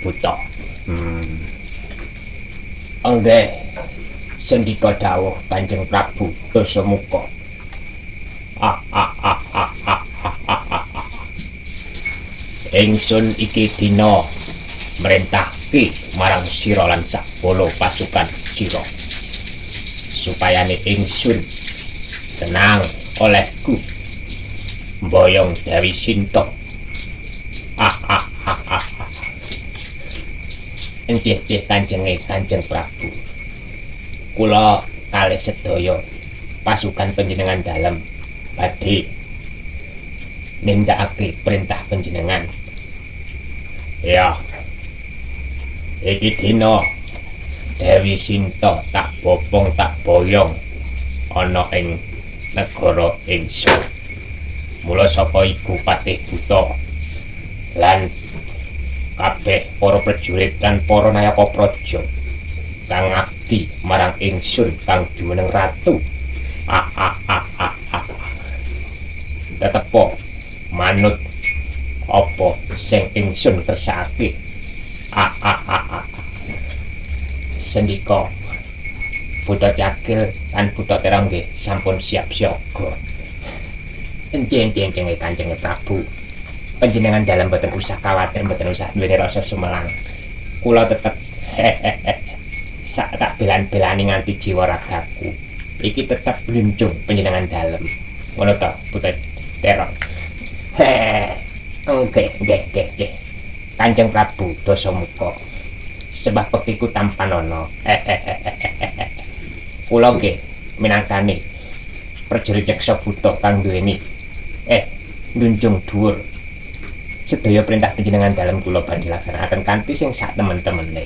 buta. Enggih, sendika dawuh Kanjeng Prabu Dasamuka. Ingsun iki dina mrentahke marang sira lan sak bala pasukan sira supayane ingsun tenang olehku mboyong Dewi Sinta. Encih Kanjeng Prabu, kula kalih sedaya pasukan panjenengan dalem badhe nindakake perintah panjenengan. Ya, iki dina Dewi Sinta tak bopong tak boyong ana ing negara ingsun. Mula saka iku Patih Buta lan kabeh para prajurit lan para nayaka praja kang ngabdi marang ingsun kang jumeneng ratu. Tetepo manut apa sing ingsun kersake. Sendika Buta Cakil lan Buta Terong nggih sampun siap siaga. Enjing Kanjeng Prabu, panjenengan dalam mboten usah kuwatir, mboten usah duweni rasa sumelang. Kula tetep sak tak belan-belani nganti jiwa ragaku. Iki tetep bluncung panjenengan dalem. Ngono to, Buta Terong. Nggih. Kanjeng Prabu Dasamuka. Sebab pekiku tampan ana. Kula nggih minangkani prajurit Yaksa Buta kang duweni ndunjung dhuwur sedaya perintah panjenengan dalem kula badhe laksanakaken kanthi sing sak temen-temene.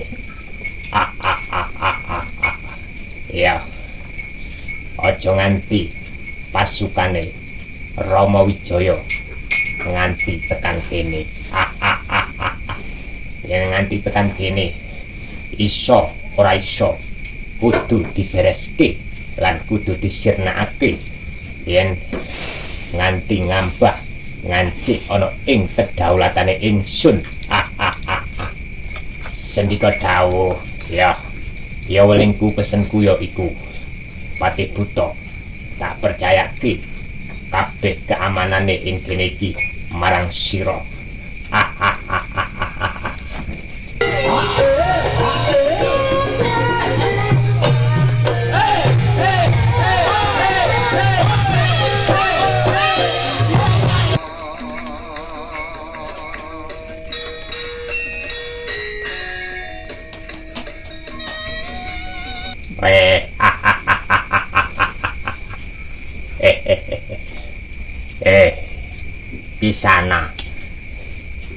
Ya. Aja nganti pasukane Rama Wijaya nganti tekan kene. Yen nganti tekan kene iso ora iso kudu dibereske lan kudu disirnakake yen nganti ngambah ngancik ana ing kedaulatane ingsun. Sendika dawuh ya welingku pesenku ya iku Patih Buta tak percayake kabeh keamanane ing kene iki marang sira. Pisana.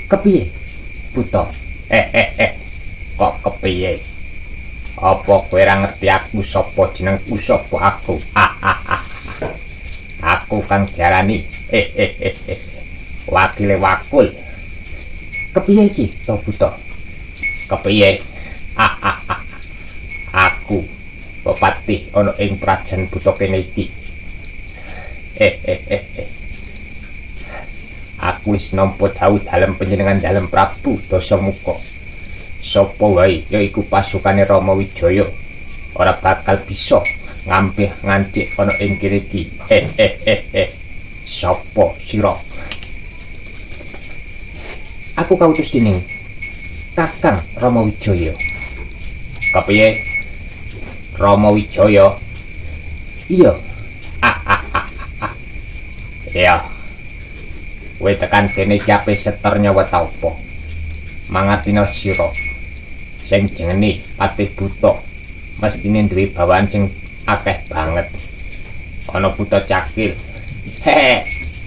Kepiye, Buta? Kok kepiye? Apa kowe ora ngerti aku sapa jenengku sapa aku? Aku kang diarani wakile wakul. Kepiye iki, to Buta? Kepiye? Aku Bupati ana ing Prajan Buta kene iki. Aku wis nampa dawuh dalem panjenengan dalem Prabu Dasamuka. Sapa wae yaiku pasukane Rama Wijaya ora bakal bisa ngampih nganti ana ing kene iki. Sapa sira? Aku kautus dening Kakang Rama Wijaya. Kepiye? Rama Wijaya? Iya. Ya. Kowe tekan kene iki ape setor nyawa ta apa? Mangatina sira sing jenenge Patih Buta mestine duwe bawaan sing akeh banget. Ana Buta Cakil.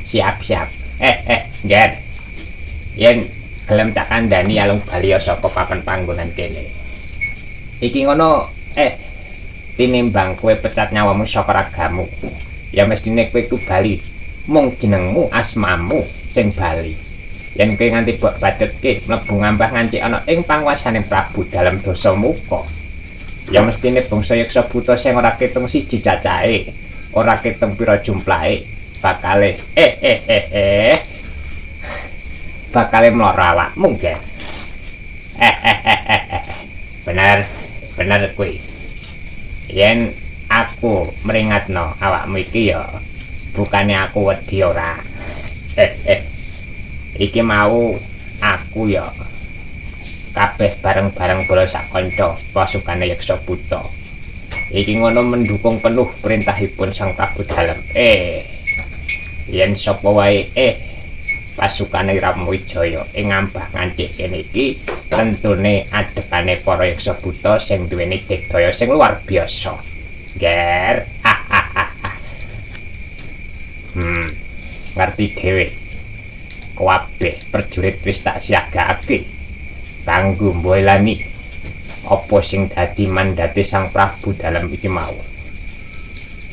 Siap. Nggih. Yen gelem tak kandhani alung bali saka papan panggonan kene. Iki ngono tinimbang kowe pecat nyawamu saka ragamu. Ya mestine kowe ku bali mung jenengmu asmamu sing bali. Yen kowe nganti bacutke mlebu ngambah ngancik ana ing panguwasaning Prabu dalem Dasamuka. Ya mestine bangsa Yaksa Buta sing ora ketung siji cacahe, ora ketung pira jumlahe, bakale mloro awakmu, nggih. Bener, bener kuwi. Yen aku meringatno awakmu iki ya bukannya aku wedi ora. Iki mau aku ya kabeh bareng-bareng bola sak kanca pasukane Yeksa Buta. Iki ngono mendukung penuh perintahipun Sang Prabu Dalem. Yen sapa wae pasukane Ramawijaya ing ngambah ngancik kene iki tentune adekane para Yeksa Buta sing duweni digdaya sing luar biasa. Ger. Ngerti dhewe. Kabeh prajurit wis tak siagakake kanggo mboelani apa sing dadi mandate Sang Prabu Dalem iki mau.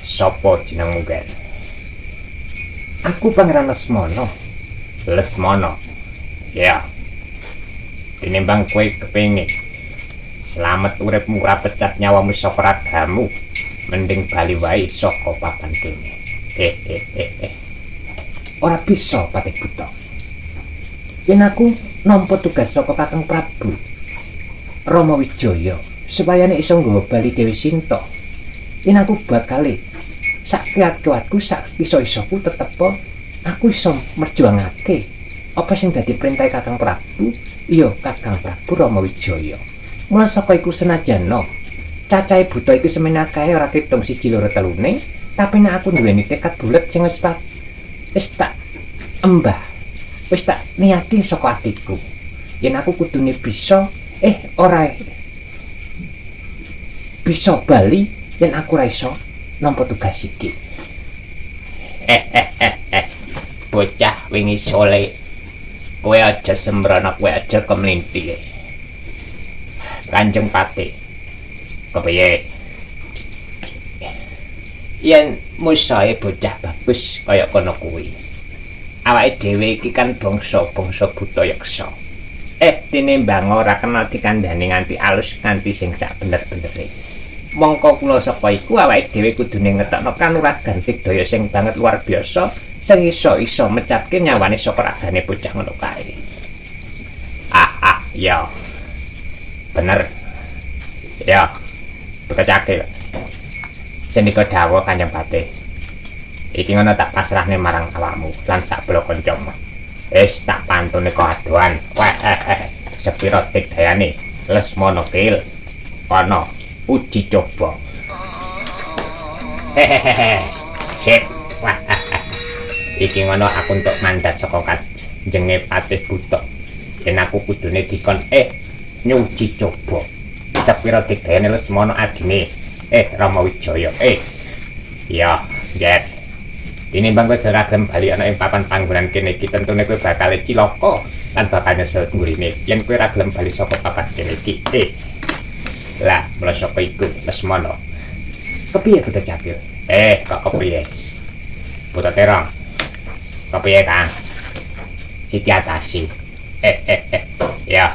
Sapa jenengmu, Ger? Aku Pangeran Lesmana. Lesmana. Ya. Tinimbang kowe kepengin slamet uripmu ora pecat nyawamu saka ragamu, mending bali wae saka papan kene. Ora bisa, Patih Buta. Yen aku nampa tugas saka Kakang Prabu Ramawijaya supaya nek iso nggawa bali Dewi Sinta, yen aku bakal sak kiat-kiatku sak iso-isoku tetep aku iso merjuangake apa sing dadi perintah Kakang Prabu, iya Kakang Prabu Ramawijaya. Mula saka iku senajan cacahe buta iki semene kae ora ketung siji loro telune, tapi nek aku duweni tekad bulet sing wis tak embah, wis tak niati saka atiku. Yen aku kudune bisa ora bisa bali yen aku ra iso nampa tugas iki. Bocah wingi sole. Kowe aja sembrono, kowe aja kemlinti. Kanjeng Patih. Kepiye? Yen musahe bocah bagus kaya kono kuwi. Awake dhewe iki kan bangsa buta yeksa. Tinimbang ora kena dikandhani nganti alus nganti sing sak bener-benere. Mongko kula saka iku awake dhewe kudune ngetokno kanuragan digdaya sing banget luar biasa sing iso mecapke nyawane saka ragane bocah ngono kae. Ya. Bener. Ya. Bekecake. Sendika dawuh Kanjeng Patih. Iki ngono tak pasrahne marang awakmu lan sak bala kancamu. Wis tak pantune kadoan. Sepira digdayane Lesmana Kil. Ana uji coba. Sip. Iki ngono aku entuk mandat saka Kanjeng Patih Buta. Yen aku kudune dikon nyuji coba. Sepira digdayane Lesmana adine Ramawijaya. Ya, Ger. Tinimbang kowe gelem bali ana ing papan panggonan kene iki tentune kowe bakal cilaka lan bakal nyesel nggurine yen kowe ora gelem bali saka papan kene iki. Lah, mula saka iku Lesmana. Kepiye Buta Cakil? Kok kepiye? Buta Terong. Kepiye, Kang? Siti atasi. Ya.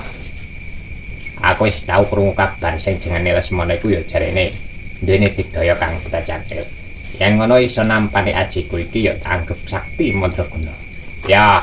Aku wis tau krungu kabar sing jenenge Lesmana iku ya jarene duweni digdaya Kang Buta Cakil. Yen ngono iso nampani ajiku iki ya tak anggap sakti mandraguna. Ya.